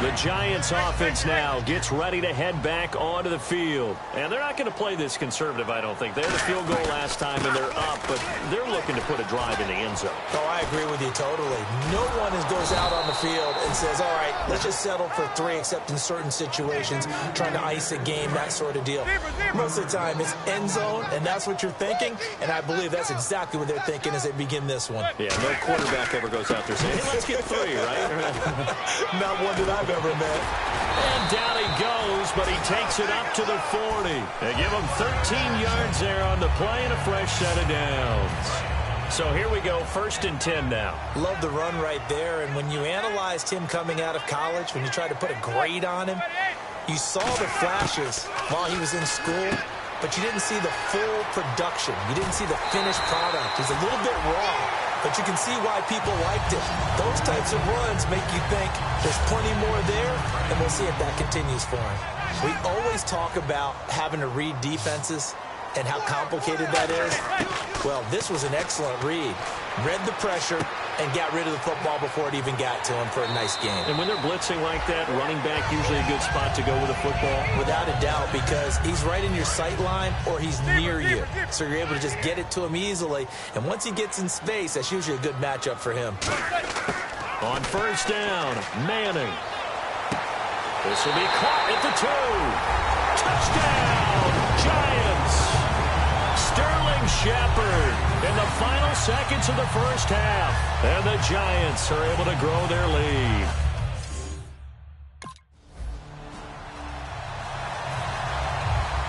The Giants offense now gets ready to head back onto the field. And they're not going to play this conservative, I don't think. They had a field goal last time, and they're up, but they're looking to put a drive in the end zone. Oh, I agree with you totally. No one goes out on the field and says, all right, let's just settle for 3, except in certain situations, trying to ice a game, that sort of deal. Most of the time, it's end zone, and that's what you're thinking, and I believe that's exactly what they're thinking as they begin this one. Yeah, no quarterback ever goes out there saying, hey, let's get 3, right? Not one that I've ever met. And down he goes, but he takes it up to the 40. They give him 13 yards there on the play and a fresh set of downs. So here we go, 1st and 10 now. Love the run right there, and when you analyzed him coming out of college, when you tried to put a grade on him, you saw the flashes while he was in school, but you didn't see the full production. You didn't see the finished product. He's a little bit raw, but you can see why people liked it. Those types of runs make you think there's plenty more there, and we'll see if that continues for him. We always talk about having to read defenses and how complicated that is. Well, this was an excellent read. Read the pressure and got rid of the football before it even got to him for a nice game. And when they're blitzing like that, running back usually a good spot to go with a football? Without a doubt, because he's right in your sight line or he's near you. So you're able to just get it to him easily. And once he gets in space, that's usually a good matchup for him. On 1st down, Manning. This will be caught at the 2. Touchdown, Giants. Sterling Shepard in the final seconds of the 1st half. And the Giants are able to grow their lead.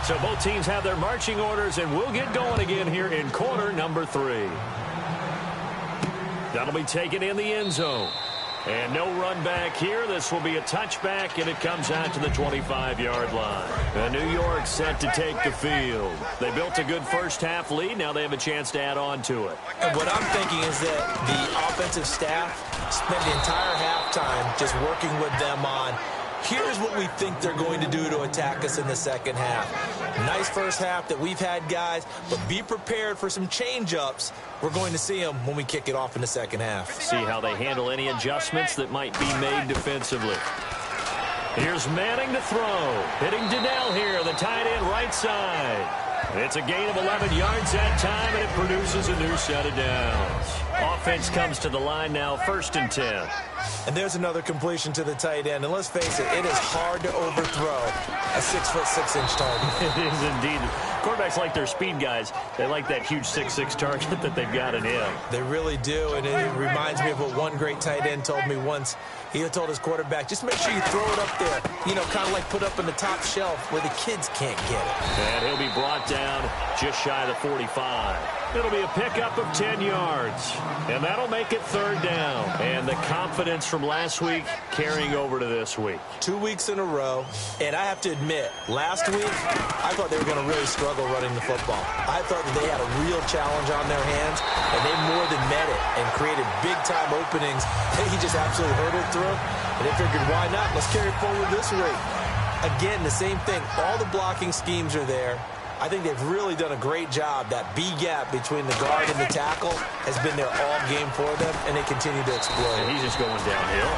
So both teams have their marching orders, and we'll get going again here in quarter number 3. That'll be taken in the end zone. And no run back here. This will be a touchback, and it comes out to the 25-yard line. And New York set to take the field. They built a good 1st half lead. Now they have a chance to add on to it. And what I'm thinking is that the offensive staff spent the entire halftime just working with them on, here's what we think they're going to do to attack us in the 2nd half. Nice 1st half that we've had, guys, but be prepared for some change-ups. We're going to see them when we kick it off in the 2nd half. See how they handle any adjustments that might be made defensively. Here's Manning to throw. Hitting Donnell here, the tight end right side. It's a gain of 11 yards that time, and it produces a new set of downs. Offense comes to the line now, 1st and 10. And there's another completion to the tight end. And let's face it, it is hard to overthrow a 6'6" target. It is indeed. Quarterbacks like their speed guys. They like that huge 6'6" target that they've got in him. They really do, and it reminds me of what one great tight end told me once. He told his quarterback, just make sure you throw it up there, you know, kind of like put up in the top shelf where the kids can't get it. And he'll be brought down just shy of the 45. It'll be a pickup of 10 yards. And that'll make it 3rd down. And the confidence from last week carrying over to this week. 2 weeks in a row. And I have to admit, last week, I thought they were going to really struggle running the football. I thought that they had a real challenge on their hands, and they more than met it and created big-time openings. He just absolutely hurdled through. And they figured, why not? Let's carry it forward this week. Again, the same thing. All the blocking schemes are there. I think they've really done a great job. That B gap between the guard and the tackle has been there all game for them, and they continue to exploit. And he's just going downhill.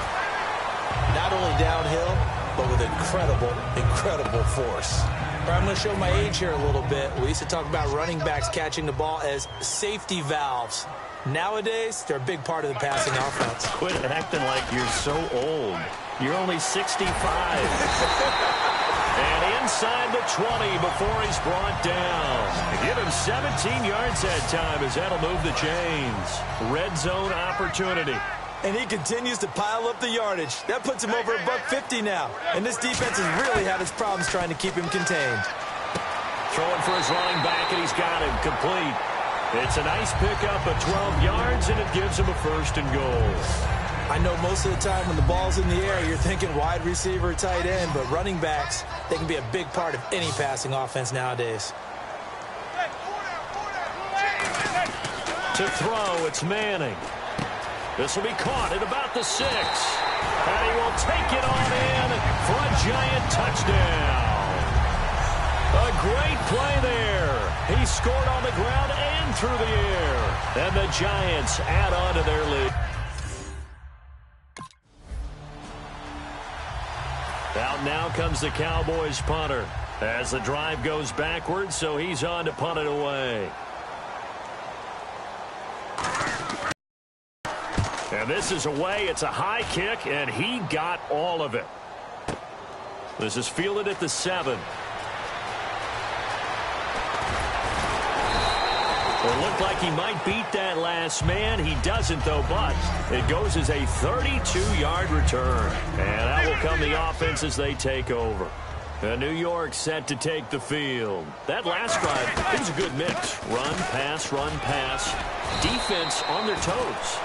Not only downhill, but with incredible, incredible force. I'm going to show my age here a little bit. We used to talk about running backs catching the ball as safety valves. Nowadays, they're a big part of the passing offense. Quit acting like you're so old. You're only 65. And inside the 20 before he's brought down. Give him 17 yards that time as that'll move the chains. Red zone opportunity. And he continues to pile up the yardage. That puts him over $150 now. And this defense has really had its problems trying to keep him contained. Throwing for his running back, and he's got him complete. It's a nice pickup of 12 yards, and it gives him a 1st and goal. I know most of the time when the ball's in the air, you're thinking wide receiver, tight end, but running backs, they can be a big part of any passing offense nowadays. To throw, it's Manning. This will be caught at about the 6. And he will take it on in for a giant touchdown. A great play there. He scored on the ground and through the air. And the Giants add on to their lead. Out now comes the Cowboys punter as the drive goes backwards, so he's on to punt it away. And this is away. It's a high kick, and he got all of it. This is fielded at the 7. It looked like he might beat that last man. He doesn't, though, but it goes as a 32-yard return. And that will come the offense as they take over. New York set to take the field. That last drive, it was a good mix. Run, pass, defense on their toes.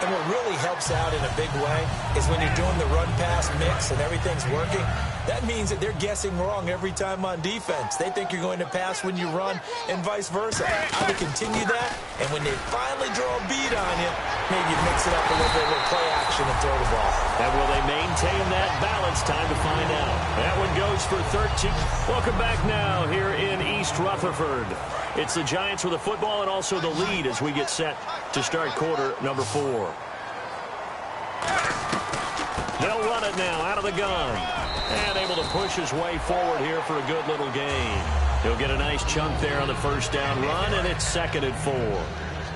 And what really helps out in a big way is when you're doing the run-pass mix and everything's working, that means that they're guessing wrong every time on defense. They think you're going to pass when you run and vice versa. I would continue that, and when they finally draw a beat on you, maybe mix it up a little bit with play action and throw the ball. And will they maintain that balance? Time to find out. That one goes for 13. Welcome back now here in East Rutherford. It's the Giants with the football and also the lead as we get set to start quarter number 4. They'll run it now out of the gun. And able to push his way forward here for a good little gain. He'll get a nice chunk there on the first down run, and it's 2nd and 4.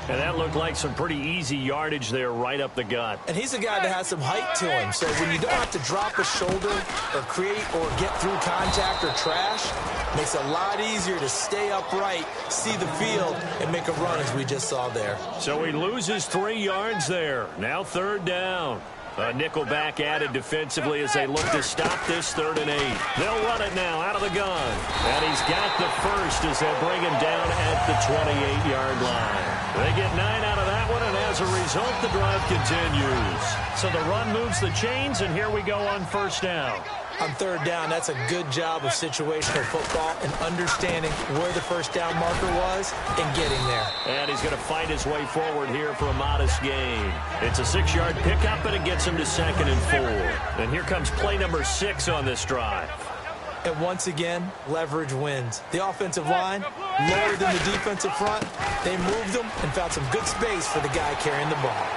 And that looked like some pretty easy yardage there right up the gut. And he's a guy that has some height to him. So when you don't have to drop a shoulder or create or get through contact or trash, makes it a lot easier to stay upright, see the field, and make a run as we just saw there. So he loses 3 yards there. Now 3rd down. A nickelback added defensively as they look to stop this 3rd and 8. They'll run it now out of the gun. And he's got the first as they bring him down at the 28-yard line. They get 9 out of that one, and as a result, the drive continues. So the run moves the chains, and here we go on 1st down. On 3rd down, that's a good job of situational football and understanding where the first down marker was and getting there. And he's going to fight his way forward here for a modest gain. It's a 6-yard pickup, and it gets him to 2nd and 4. And here comes play number 6 on this drive. And once again, leverage wins. The offensive line, lower than the defensive front. They moved them and found some good space for the guy carrying the ball.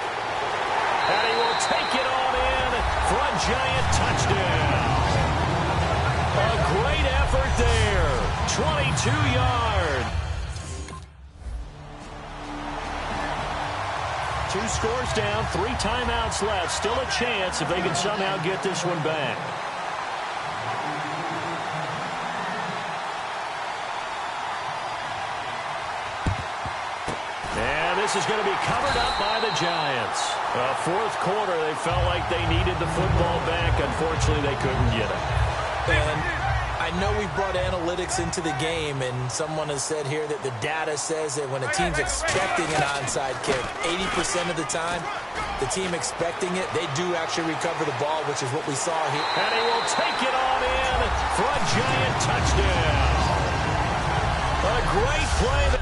And he will take it on in for a giant touchdown. A great effort there. 22 yards. 2 scores down, 3 timeouts left. Still a chance if they can somehow get this one back. And this is going to be covered up by the Giants. 4th quarter, they felt like they needed the football back. Unfortunately, they couldn't get it. And I know we brought analytics into the game, and someone has said here that the data says that when a team's expecting an onside kick, 80% of the time, the team expecting it, they do actually recover the ball, which is what we saw here. And he will take it on in for a giant touchdown. A great play.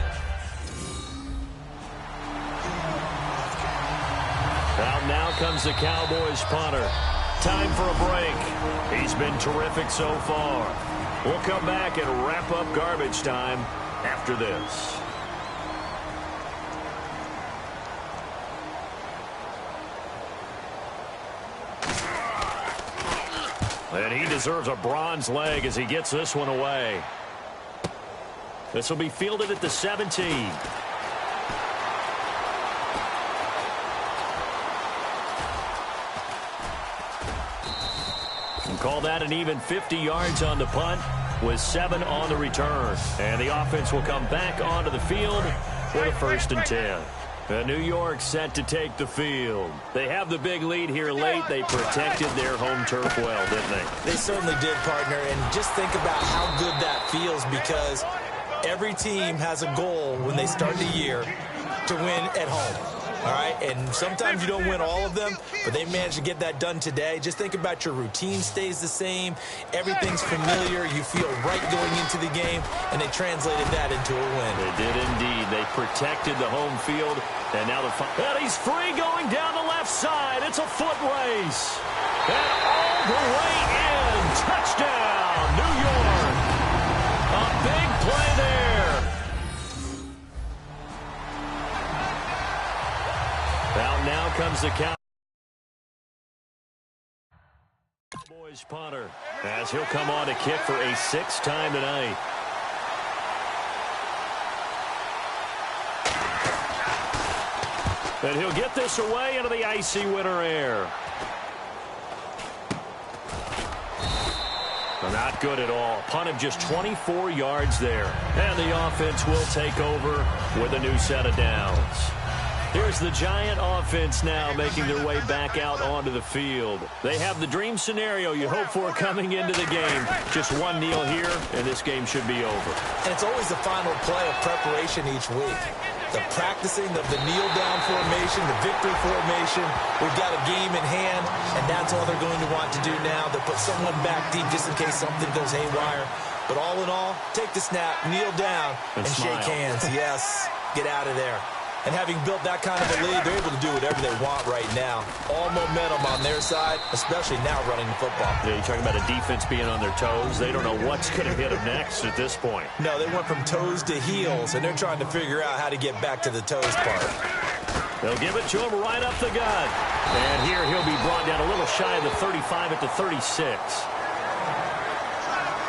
Now comes the Cowboys punter. Time for a break. He's been terrific so far. We'll come back and wrap up garbage time after this. And he deserves a bronze leg as he gets this one away. This will be fielded at the 17. Call that an even 50 yards on the punt with 7 on the return. And the offense will come back onto the field for the 1st and 10. New York set to take the field. They have the big lead here late. They protected their home turf well, didn't they? They certainly did, partner. And just think about how good that feels, because every team has a goal when they start the year to win at home. All right, and sometimes you don't win all of them, but they managed to get that done today. Just think about your routine stays the same. Everything's familiar. You feel right going into the game, and they translated that into a win. They did indeed. They protected the home field, and now and he's free going down the left side. It's a foot race. And all the way in. Touchdown, New York. A big play there. Out now comes the count. Cowboys punter, as he'll come on to kick for a sixth time tonight. And he'll get this away into the icy winter air. Not good at all. Punt of just 24 yards there. And the offense will take over with a new set of downs. Here's the Giant offense now making their way back out onto the field. They have the dream scenario you hope for coming into the game. Just one kneel here, and this game should be over. And it's always the final play of preparation each week. The practicing of the kneel-down formation, the victory formation. We've got a game in hand, and that's all they're going to want to do now. They'll put someone back deep just in case something goes haywire. But all in all, take the snap, kneel down, and shake hands. Yes, get out of there. And having built that kind of a lead, they're able to do whatever they want right now. All momentum on their side, especially now running the football. Yeah, you're talking about a defense being on their toes. They don't know what's going to hit them next at this point. No, they went from toes to heels, and they're trying to figure out how to get back to the toes part. They'll give it to him right up the gut. And here he'll be brought down a little shy of the 35 at the 36.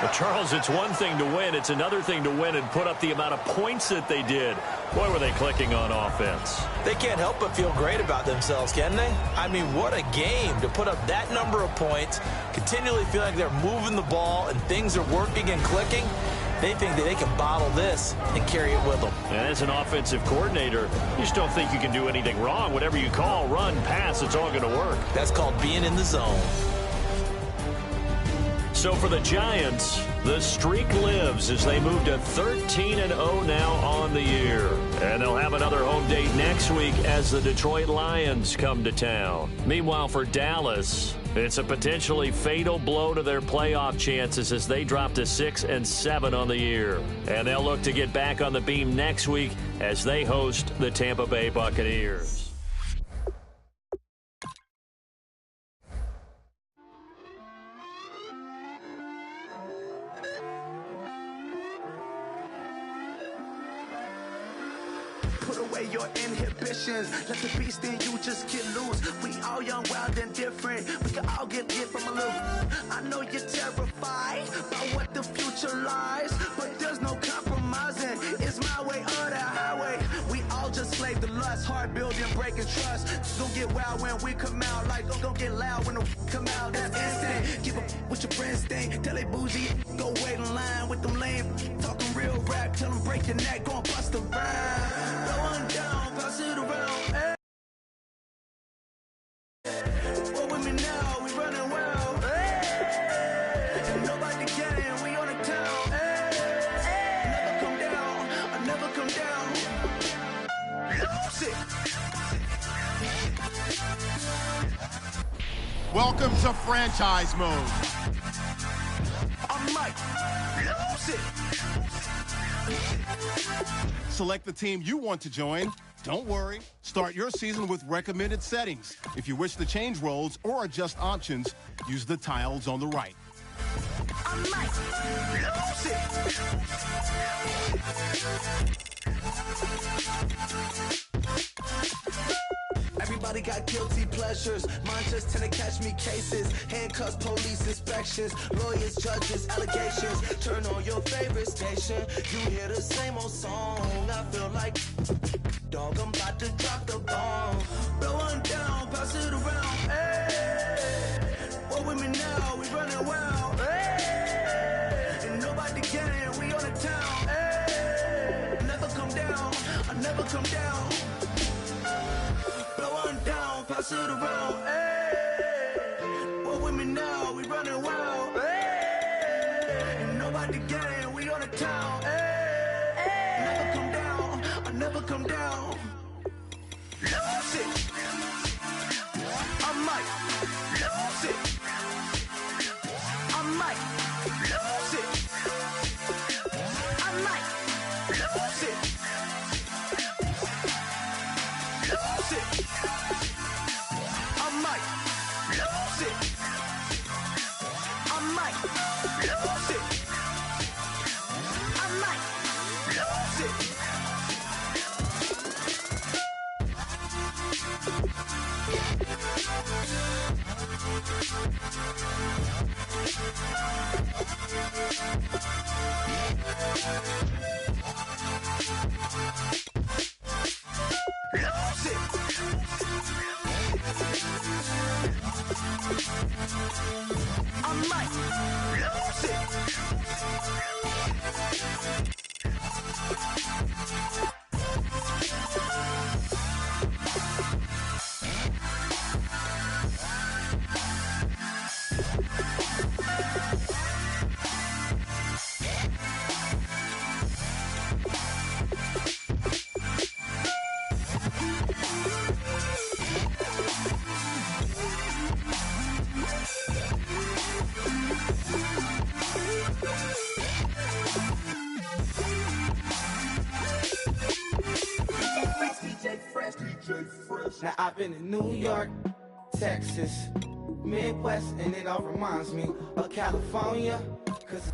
But Charles, it's one thing to win. It's another thing to win and put up the amount of points that they did. Boy, were they clicking on offense. They can't help but feel great about themselves, can they? I mean, what a game to put up that number of points, continually feel like they're moving the ball and things are working and clicking. They think that they can bottle this and carry it with them. And as an offensive coordinator, you just don't think you can do anything wrong. Whatever you call, run, pass, it's all going to work. That's called being in the zone. So for the Giants, the streak lives as they move to 13-0 now on the year. And they'll have another home date next week as the Detroit Lions come to town. Meanwhile, for Dallas, it's a potentially fatal blow to their playoff chances as they drop to 6-7 on the year. And they'll look to get back on the beam next week as they host the Tampa Bay Buccaneers. Put away your inhibitions. Let the beast in you just get loose. We all young, wild, and different. We can all get lit from a little. I know you're terrified about what the future lies, but there's no compromising. It's my way or the highway. We all just slave the lust, hard building, breaking trust. Don't get wild when we come out. Like, don't get loud when the come out. That's instant. Keep up with your friends thing. Tell they bougie. Go wait in line with them lame. Talking real rap. Tell them break your neck. Go and bust the rhyme. Going down, pass it around. Hey. What with me now? We running wild. Hey. And nobody can. We on the town. Hey. Never come down. I never come down. Lose it. Welcome to franchise mode. I'm Mike. Lose it. Select the team you want to join. Don't worry. Start your season with recommended settings. If you wish to change roles or adjust options, use the tiles on the right. I'm Mike. Lose it. Everybody got guilty pleasures. Mine just tend to catch me cases. Handcuffs, police inspections, lawyers, judges, allegations. Turn on your favorite station. You hear the same old song. I feel like, dog, I'm about to drop the bomb. Blowing down, pass it around. Hey, what with me now? We running wild. Hey, and nobody can. We on the town. Hey, never come down. I never come down. Pass it around, hey. What with me now? We running wild, hey. And nobody gang, we on the town, hey. Never come down, I never come down. Lose it. I'm Mike. Lose it. I'm Mike. Lose it. I'm Mike. Lose it. Lose it. I'm Mike. Lose it. I'm Mike. Lose it. I might lose it. Now I've been in New York, Texas, Midwest, and it all reminds me of California. Cause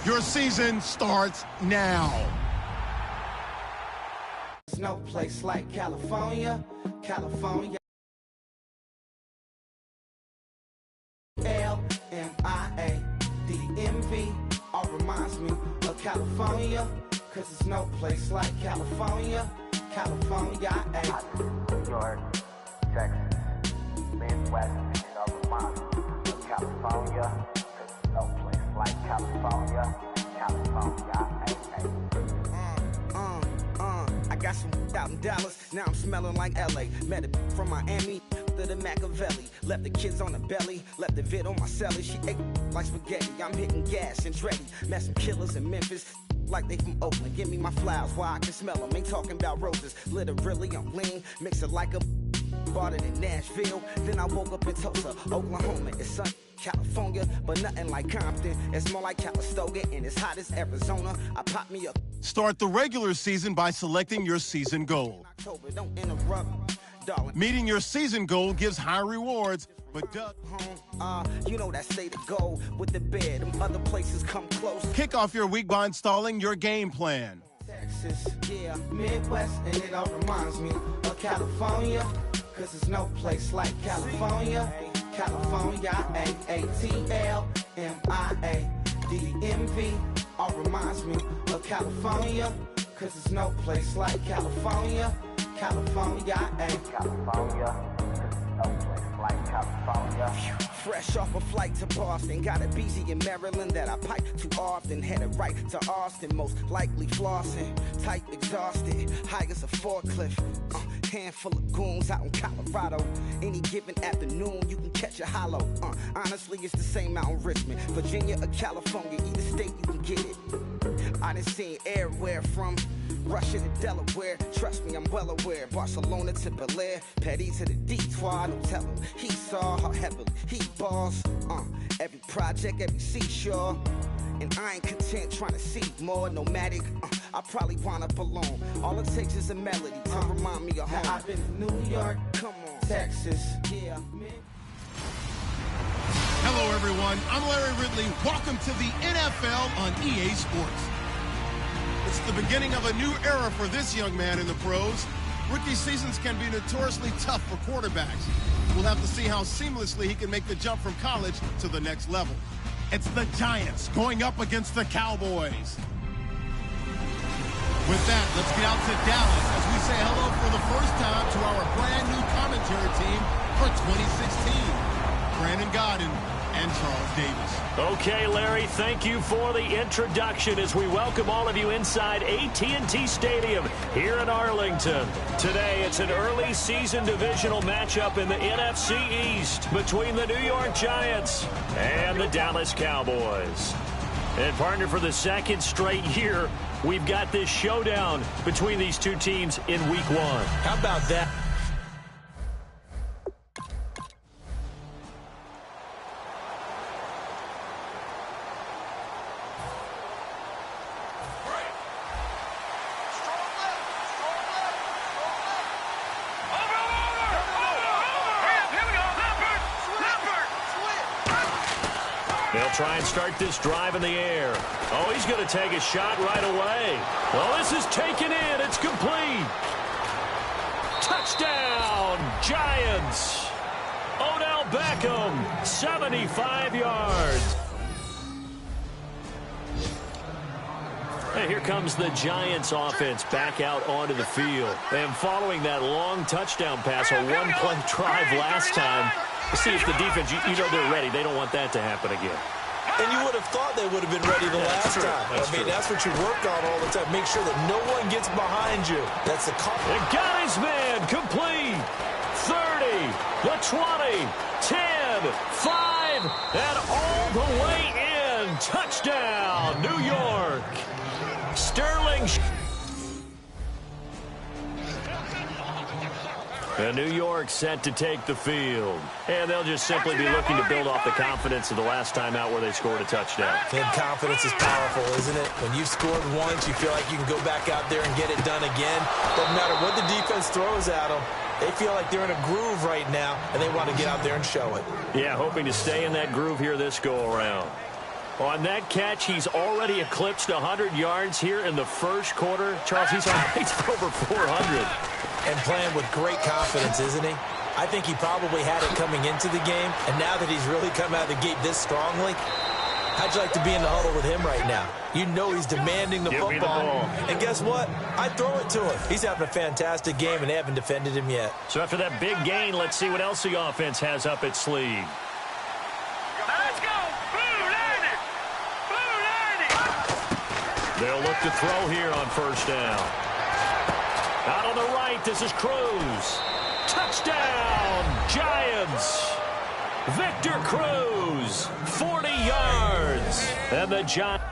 Your season starts now. there's no place like California, California. LMIADMV all reminds me of California. Cause there's no place like California, California. New York, Texas, Midwest, and it all reminds me of California. There's no place like California, California. I got some out in Dallas, now I'm smelling like LA. Met a from Miami to the Machiavelli. Left the kids on the belly, left the vid on my celly. She ate like spaghetti, I'm hitting gas and Dreddy. Met some killers in Memphis, like they from Oakland. Give me my flowers while I can smell them. Ain't talking about roses, literally I'm lean. Mix it like a bought it in Nashville. Then I woke up in Tulsa, Oklahoma. It's sunny, California, but nothing like Compton. It's more like Calistoga, and it's hot as Arizona. I pop me up. Start the regular season by selecting your season goal. October, don't interrupt, darling. Meeting your season goal gives high rewards, but You know that state of gold with the bed. Them other places come close. kick off your week by installing your game plan. Texas, yeah, Midwest, and it all reminds me of California. Cause there's no place like California, California. AATLMIADMV all reminds me of California. Cause there's no place like California, California. California, there's no place like California. Fresh off a flight to Boston, got a BZ in Maryland that I pipe too often. Headed right to Austin, most likely flossing. Tight, exhausted, high as a forklift. Handful of goons out in Colorado. Any given afternoon, you can catch a hollow. Honestly, it's the same out in Richmond, Virginia or California. Either state, you can get it. I done seen everywhere from Russia to Delaware. Trust me, I'm well aware. Barcelona to Bel Air, Petty to the Detroit. Don't tell him he saw how heavily he balls. Every project, every seashore. And I ain't content trying to see more nomadic. I probably wanna belong. All it takes is a melody to remind me of home. Now I've been to New York, come on, Texas, yeah. Hello, everyone. I'm Larry Ridley. Welcome to the NFL on EA Sports. It's the beginning of a new era for this young man in the pros. Rookie seasons can be notoriously tough for quarterbacks. We'll have to see how seamlessly he can make the jump from college to the next level. It's the Giants going up against the Cowboys. With that, let's get out to Dallas as we say hello for the first time to our brand new commentary team for 2016. Brandon Godden and Charles Davis. Okay, Larry, thank you for the introduction as we welcome all of you inside AT&T Stadium here in Arlington. Today, it's an early season divisional matchup in the NFC East between the New York Giants and the Dallas Cowboys. And partner, for the second straight year, we've got this showdown between these two teams in Week 1. How about that? They'll try and start this drive in the air. Oh, he's going to take a shot right away. Well, this is taken in. It's complete. Touchdown, Giants. Odell Beckham, 75 yards. And here comes the Giants offense back out onto the field. And following that long touchdown pass, a one-play drive last time, see if the defense, you know they're ready. They don't want that to happen again. And you would have thought they would have been ready the last time. That's what you work on all the time. Make sure that no one gets behind you. That's the call. And got his man complete. 30, the 20, 10, 5, and all the way in. Touchdown, New York. Sterling. And New York set to take the field. And they'll just simply be looking to build off the confidence of the last time out where they scored a touchdown. And confidence is powerful, isn't it? When you've scored once, you feel like you can go back out there and get it done again. Doesn't matter what the defense throws at them. They feel like they're in a groove right now, and they want to get out there and show it. Yeah, hoping to stay in that groove here this go-around. On that catch, he's already eclipsed 100 yards here in the first quarter. Charles, he's on pace for over 400. And playing with great confidence, isn't he? I think he probably had it coming into the game, and now that he's really come out of the gate this strongly, how'd you like to be in the huddle with him right now? You know he's demanding the football. Me the ball. And guess what? I throw it to him. He's having a fantastic game, and they haven't defended him yet. So after that big gain, let's see what else the offense has up its sleeve. Let's go! They'll look to throw here on first down. Out on the right, this is Cruz. Touchdown, Giants. Victor Cruz, 40 yards. And the Giants.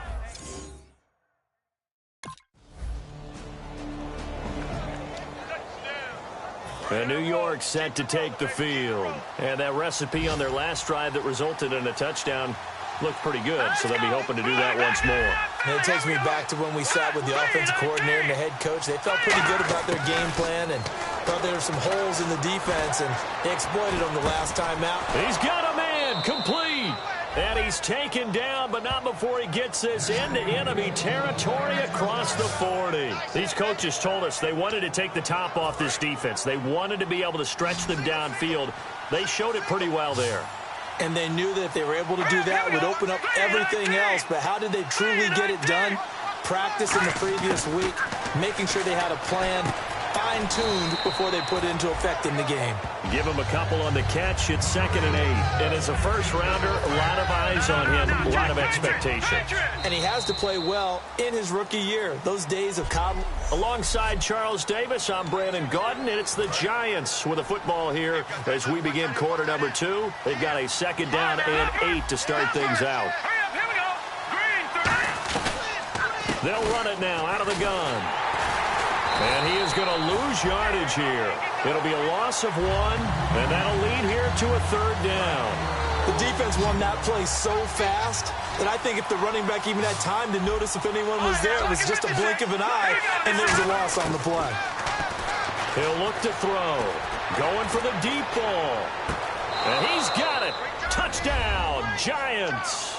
And New York set to take the field. And that recipe on their last drive that resulted in a touchdown looked pretty good, so they'll be hoping to do that once more. And it takes me back to when we sat with the offensive coordinator and the head coach. They felt pretty good about their game plan and thought there were some holes in the defense, and they exploited them the last time out. He's got a man complete. And he's taken down, but not before he gets this into enemy territory across the 40. These coaches told us they wanted to take the top off this defense. They wanted to be able to stretch them downfield. They showed it pretty well there. And they knew that if they were able to do that, it would open up everything else. But how did they truly get it done? Practice in the previous week, making sure they had a plan, fine-tuned before they put it into effect in the game. Give him a couple on the catch. It's 2nd and 8. And as a first-rounder, a lot of eyes on him, a lot of expectation. And he has to play well in his rookie year. Those days of coddle. Alongside Charles Davis, I'm Brandon Gaudin, and it's the Giants with a football here as we begin quarter number 2. They've got a 2nd down and 8 to start things out. They'll run it now out of the gun. And he is going to lose yardage here. It'll be a loss of 1, and that'll lead here to a 3rd down. The defense won that play so fast that I think if the running back even had time to notice if anyone was there, it was just a blink of an eye, and there was a loss on the play. He'll look to throw. Going for the deep ball. And he's got it. Touchdown, Giants.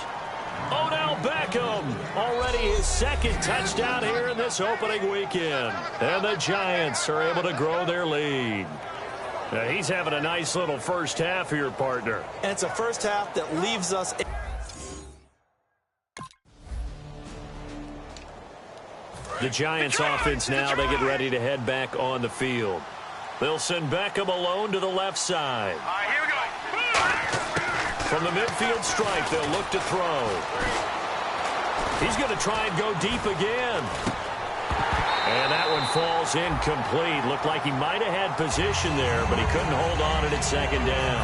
Odell Beckham, already his 2nd touchdown here in this opening weekend. And the Giants are able to grow their lead. Now he's having a nice little first half here, partner. And it's a first half that leaves us. The Giants offense now, they get ready to head back on the field. They'll send Beckham alone to the left side. All right, here we go. From the midfield stripe, they'll look to throw. He's going to try and go deep again. And that one falls incomplete. Looked like he might have had position there, but he couldn't hold on and it's 2nd down.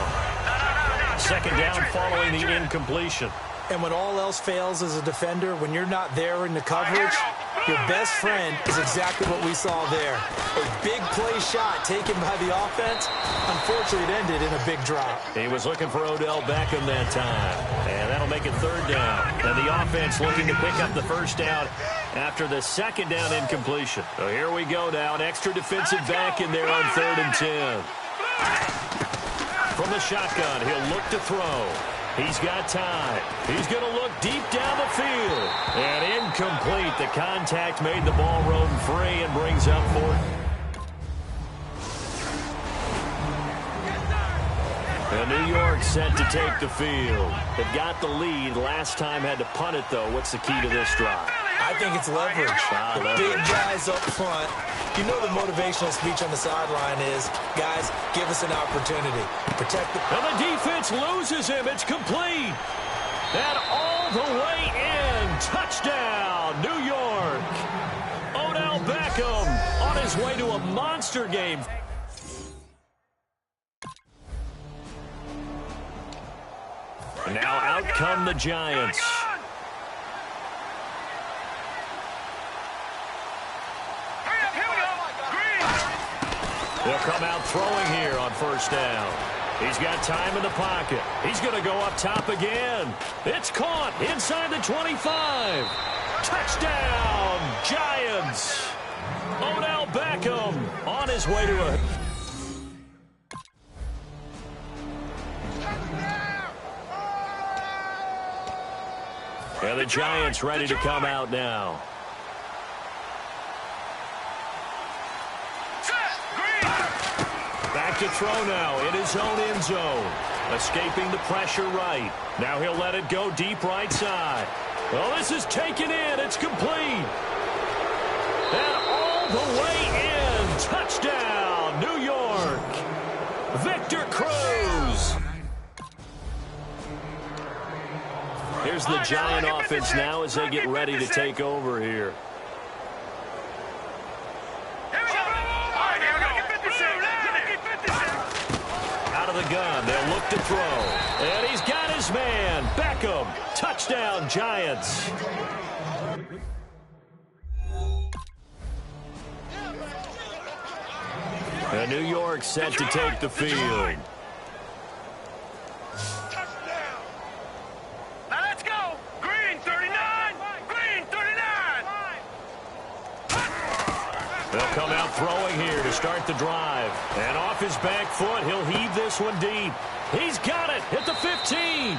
2nd down following the incompletion. And when all else fails as a defender, when you're not there in the coverage, your best friend is exactly what we saw there. A big play shot taken by the offense. Unfortunately, it ended in a big drop. He was looking for Odell Beckham that time. And that'll make it 3rd down. And the offense looking to pick up the 1st down after the 2nd down incompletion. So here we go now. An extra defensive back in there on 3rd and 10. From the shotgun, he'll look to throw. He's got time. He's going to look deep down the field. And incomplete. The contact made the ball roam free and brings up 4th. And New York set to take the field. They've got the lead. Last time had to punt it, though. What's the key to this drive? I think it's leverage. Leverage. Big guys up front. You know the motivational speech on the sideline is, guys, give us an opportunity. Protect the... And the defense loses him. It's complete. And all the way in. Touchdown, New York. Odell Beckham on his way to a monster game. And now out come the Giants. They'll come out throwing here on first down. He's got time in the pocket. He's going to go up top again. It's caught inside the 25. Touchdown, Giants. Odell Beckham on his way to a... And the Giants ready to come out now. Back to throw now in his own end zone. Escaping the pressure right. Now he'll let it go deep right side. Well, this is taken in. It's complete. And all the way in. Touchdown, New York. Victor Cruz. Here's the Giant offense now as they get ready to take over here. Out of the gun, they'll look to throw. And he's got his man, Beckham. Touchdown, Giants. And New York set to take the field. They'll come out throwing here to start the drive. And off his back foot, he'll heave this one deep. He's got it at the 15.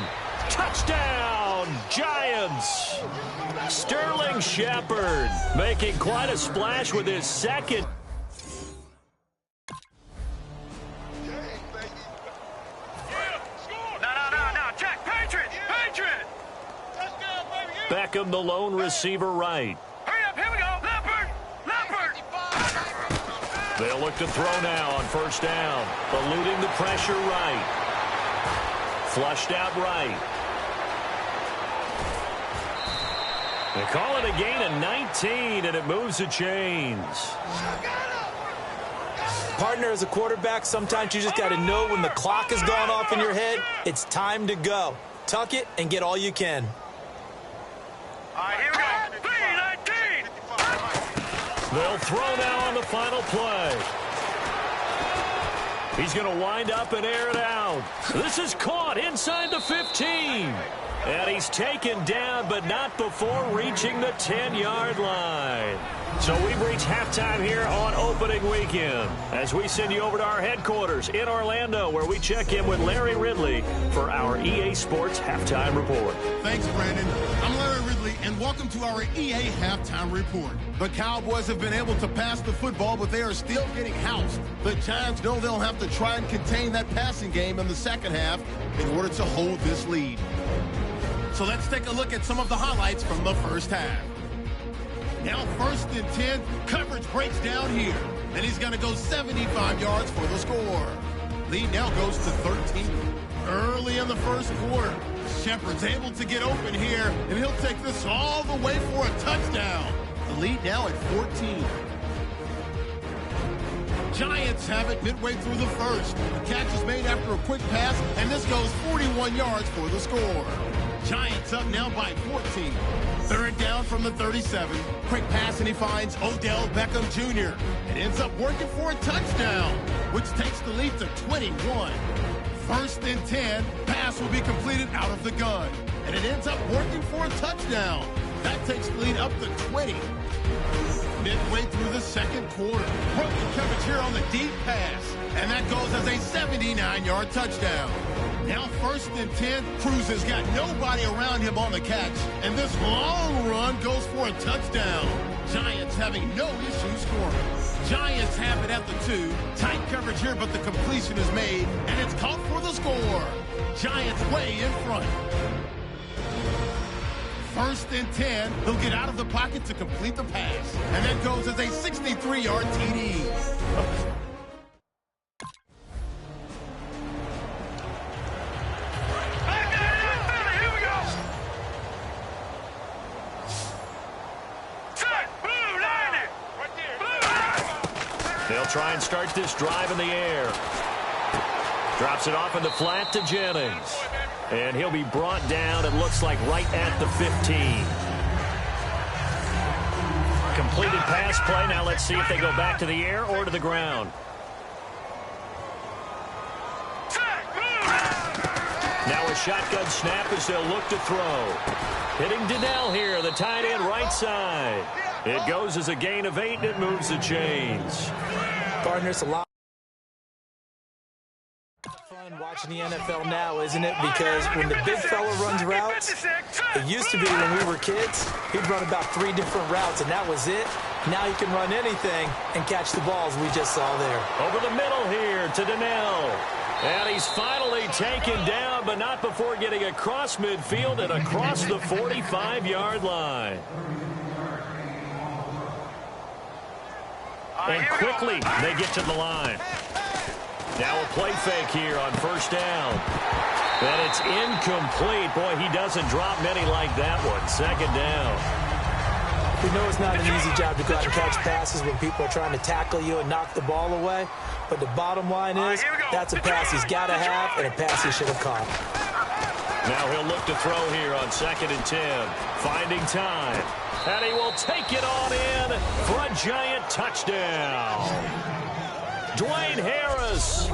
Touchdown, Giants. Sterling Shepard making quite a splash with his second. Beckham, the lone receiver right. They'll look to throw now on first down. Eluding the pressure right. Flushed out right. They call it a gain of 19, and it moves the chains. Partner, as a quarterback, sometimes you just got to know when the clock has gone off in your head, it's time to go. Tuck it and get all you can. All right, here we go. 3-19. They'll throw now on the final play. He's going to wind up and air it out. This is caught inside the 15. And he's taken down, but not before reaching the 10-yard line. So we've reached halftime here on opening weekend as we send you over to our headquarters in Orlando, where we check in with Larry Ridley for our EA Sports Halftime Report. Thanks, Brandon. I'm Larry Ridley, and welcome to our EA Halftime Report. The Cowboys have been able to pass the football, but they are still getting housed. The Giants know they'll have to try and contain that passing game in the second half in order to hold this lead. So let's take a look at some of the highlights from the first half. Now 1st and 10, coverage breaks down here, and he's going to go 75 yards for the score. Lead now goes to 13. Early in the first quarter, Shepard's able to get open here, and he'll take this all the way for a touchdown. The lead now at 14. Giants have it midway through the first. The catch is made after a quick pass, and this goes 41 yards for the score. Giants up now by 14. 3rd down from the 37. Quick pass, and he finds Odell Beckham Jr. It ends up working for a touchdown, which takes the lead to 21. 1st and 10. Pass will be completed out of the gun, and it ends up working for a touchdown. That takes the lead up to 20. Midway through the second quarter. Broken coverage here on the deep pass, and that goes as a 79-yard touchdown. Now 1st and 10, Cruz has got nobody around him on the catch, and this long run goes for a touchdown. Giants having no issue scoring. Giants have it at the 2. Tight coverage here, but the completion is made, and it's caught for the score. Giants way in front. 1st and 10. He'll get out of the pocket to complete the pass. And that goes as a 63-yard TD. They'll try and start this drive in the air. Drops it off in the flat to Jennings. And he'll be brought down, it looks like, right at the 15. Completed pass play. Now let's see if they go back to the air or to the ground. Now a shotgun snap as they'll look to throw. Hitting Donnell here, the tight end right side. It goes as a gain of 8, and it moves the chains. Partners, a lot of fun watching the NFL now, isn't it? Because when the big fella runs routes, it used to be when we were kids, he'd run about 3 different routes, and that was it. Now he can run anything and catch the balls we just saw there. Over the middle here to Donnell. And he's finally taken down, but not before getting across midfield and across the 45-yard line. And quickly, they get to the line. Now a play fake here on 1st down. And it's incomplete. Boy, he doesn't drop many like that one. 2nd down. We know it's not an easy job to go out and catch passes when people are trying to tackle you and knock the ball away. But the bottom line is, that's a pass he's got to have and a pass he should have caught. Now he'll look to throw here on 2nd and 10. Finding time. And he will take it on in for a giant touchdown. Dwayne Harris.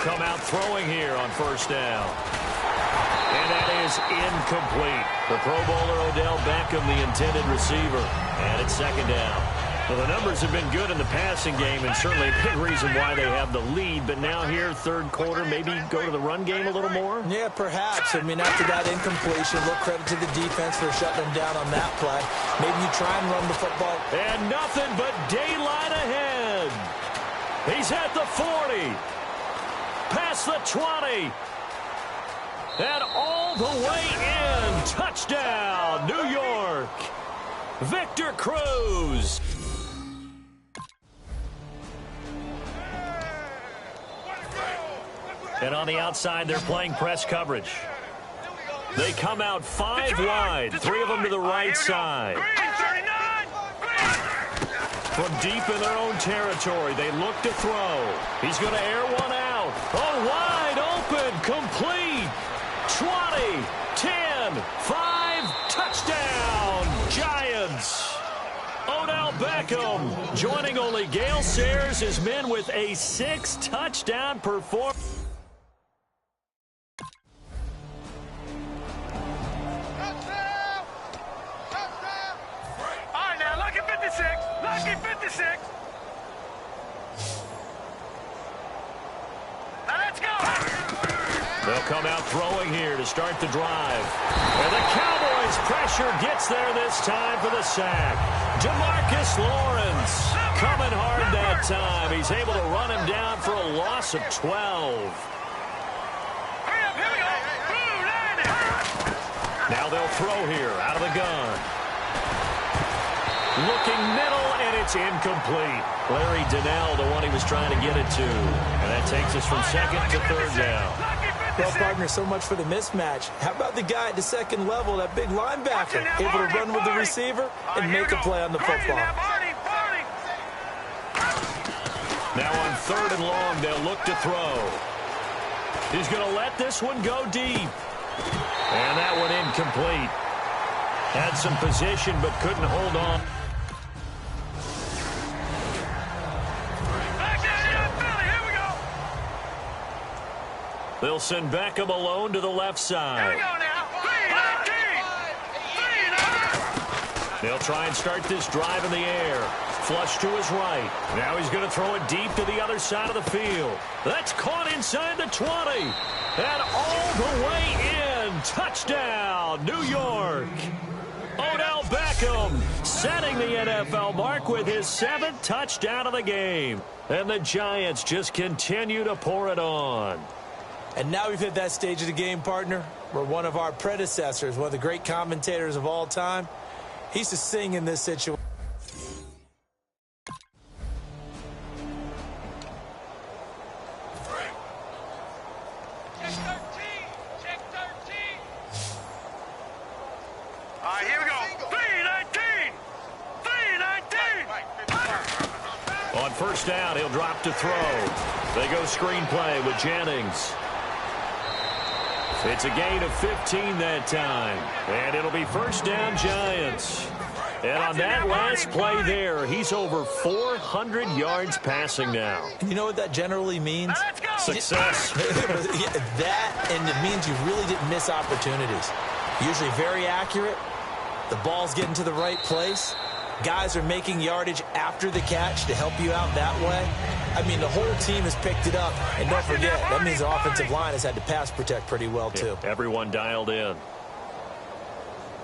Come out throwing here on 1st down. And that is incomplete. The Pro Bowler Odell Beckham, the intended receiver. And it's 2nd down. Well, the numbers have been good in the passing game, and certainly a big reason why they have the lead. But now here, 3rd quarter, maybe go to the run game a little more? Yeah, perhaps. I mean, after that incompletion, a little credit to the defense for shutting them down on that play. Maybe you try and run the football. And nothing but daylight ahead. He's at the 40. Past the 20. And all the way in. Touchdown, New York. Victor Cruz. And on the outside, they're playing press coverage. They come out 5 wide. 3 of them to the right side. From deep in their own territory, they look to throw. He's going to air one out. Oh, wide open, complete. 20, 10, 5, touchdown, Giants. Odell Beckham joining only Gale Sayers, his men with a 6-touchdown performance. All right, now, lucky 56. Lucky 56. Now, let's go. They'll come out throwing here to start the drive. And the Cowboys' pressure gets there this time for the sack. DeMarcus Lawrence coming hard that time. He's able to run him down for a loss of 12. Hurry up, here we go. Boom, landing. Now they'll throw here out of the gun. Looking middle, and it's incomplete. Larry Donnell, the one he was trying to get it to. And that takes us from 2nd to 3rd down. Well, partner, so much for the mismatch. How about the guy at the 2nd level, that big linebacker, able to run with the receiver and make a play on the football? Now on 3rd and long, they'll look to throw. He's going to let this one go deep. And that one incomplete. Had some position, but couldn't hold on. They'll send Beckham alone to the left side. Here we go now. 3-19. They'll try and start this drive in the air. Flush to his right. Now he's going to throw it deep to the other side of the field. That's caught inside the 20. And all the way in. Touchdown, New York. Odell Beckham setting the NFL mark with his 7th touchdown of the game. And the Giants just continue to pour it on. And now we've hit that stage of the game, partner, where one of our predecessors, one of the great commentators of all time, he used to sing in this situation. Check 13. All right, here we go. 3-19. 3-19. On first down, he'll drop to throw. They go screenplay with Jennings. It's a gain of 15 that time. And it'll be first down, Giants. And on that last play there, he's over 400 yards passing now. You know what that generally means? Success. That, and it means you really didn't miss opportunities. Usually very accurate. The ball's getting to the right place. Guys are making yardage after the catch to help you out that way. I mean, the whole team has picked it up. And don't forget, that means the offensive line has had to pass protect pretty well, too. Yeah, everyone dialed in.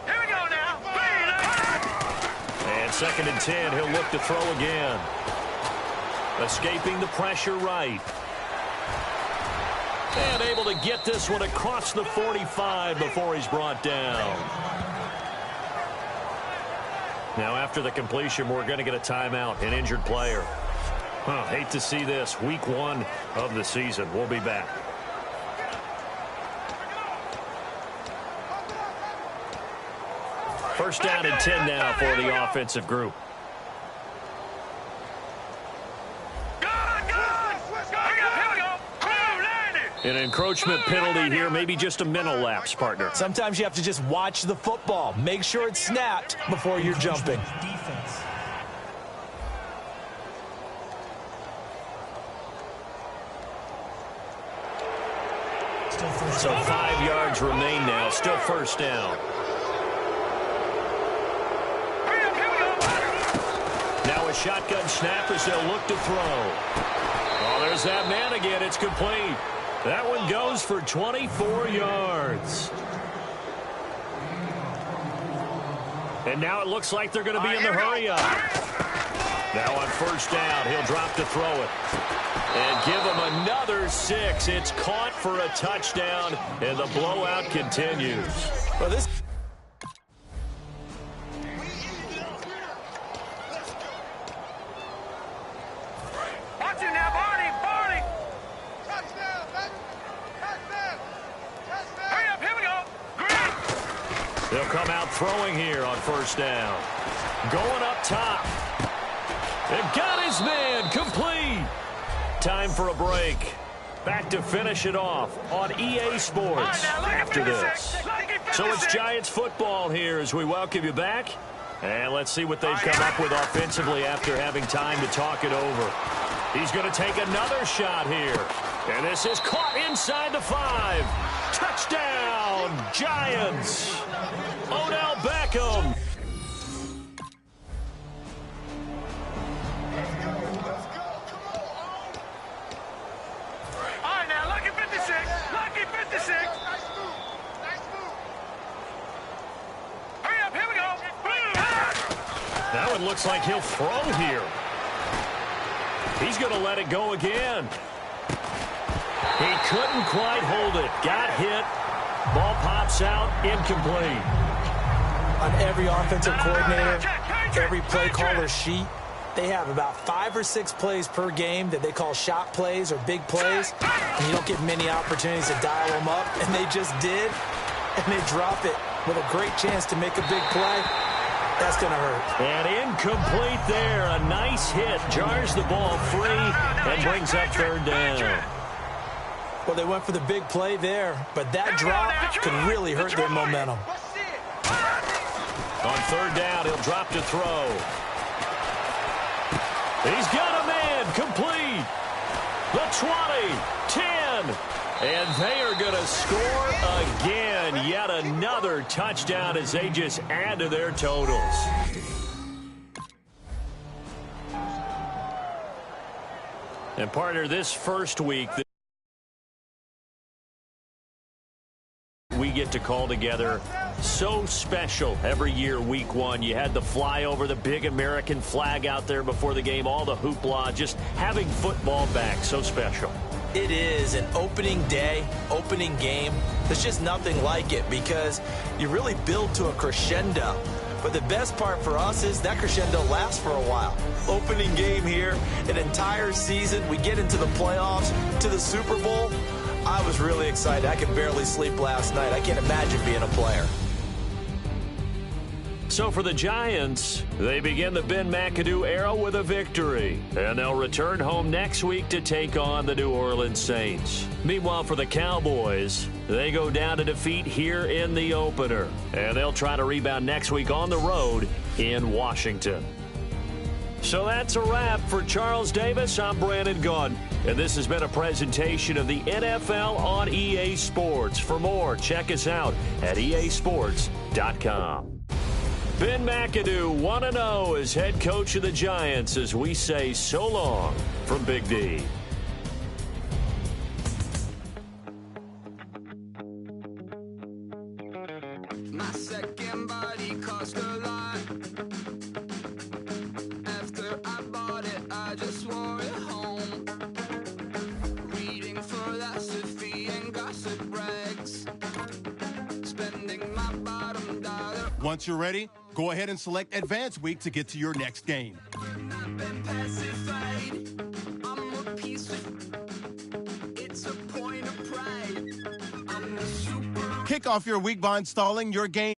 Here we go now. 3-19. And 2nd and 10, he'll look to throw again. Escaping the pressure right. And able to get this one across the 45 before he's brought down. Now, after the completion, we're going to get a timeout, an injured player. Hate to see this. Week 1 of the season. We'll be back. First down and 10 now for the offensive group. An encroachment penalty here, maybe just a mental lapse, partner. Sometimes you have to just watch the football. Make sure it's snapped before you're jumping. So 5 yards remain now. Still first down. Now a shotgun snap as they'll look to throw. Oh, there's that man again. It's complete. That one goes for 24 yards. And now it looks like they're going to be in the hurry-up. Now on first down, he'll drop to throw it. And give him another 6. It's caught for a touchdown, and the blowout continues. Well, this... Watch it now, Barney. Hurry up, here we go. They'll come out throwing here on first down. Going up top. And got his man complete. Time for a break. Back to finish it off on EA Sports after this. So it's Giants football here as we welcome you back. And let's see what they've come up with offensively after having time to talk it over. He's going to take another shot here. And this is caught inside the 5. Touchdown, Giants. Odell Beckham. All right, now, lucky 56. Lucky 56. Nice move. Hurry up, here we go. That one looks like he'll throw here. He's going to let it go again. He couldn't quite hold it. Got hit. Ball pops out. Incomplete. On every offensive coordinator, every play caller sheet, they have about 5 or 6 plays per game that they call shot plays or big plays. And you don't get many opportunities to dial them up. And they just did. And they drop it with a great chance to make a big play. That's going to hurt. And incomplete there. A nice hit. Jars the ball free and brings up third down. Well, they went for the big play there, but that drop could really hurt their momentum. On third down, he'll drop to throw. He's got a man complete. The 20, 10, And they are going to score again. Yet another touchdown as they just add to their totals. And partner, this first week we get to call together so special every year. Week one, you had the flyover, the big American flag out there before the game, all the hoopla, just having football back, so special. It is an opening day, opening game. There's just nothing like it because you really build to a crescendo. But the best part for us is that crescendo lasts for a while. Opening game here, an entire season. We get into the playoffs, to the Super Bowl. I was really excited. I could barely sleep last night. I can't imagine being a player. So for the Giants, they begin the Ben McAdoo era with a victory. And they'll return home next week to take on the New Orleans Saints. Meanwhile, for the Cowboys, they go down to defeat here in the opener. And they'll try to rebound next week on the road in Washington. So that's a wrap. For Charles Davis, I'm Brandon Gaudin. And this has been a presentation of the NFL on EA Sports. For more, check us out at easports.com. Ben McAdoo, 1-0 as head coach of the Giants as we say so long from Big D. My second body cost a lot. After I bought it, I just wore it home. Reading philosophy and gossip rags. Spending my bottom dollar. Once you're ready, go ahead and select Advance Week to get to your next game. I've been pacified. I'm a piece of. It's a point of pride. I'm the super. Kick off your week by installing your game.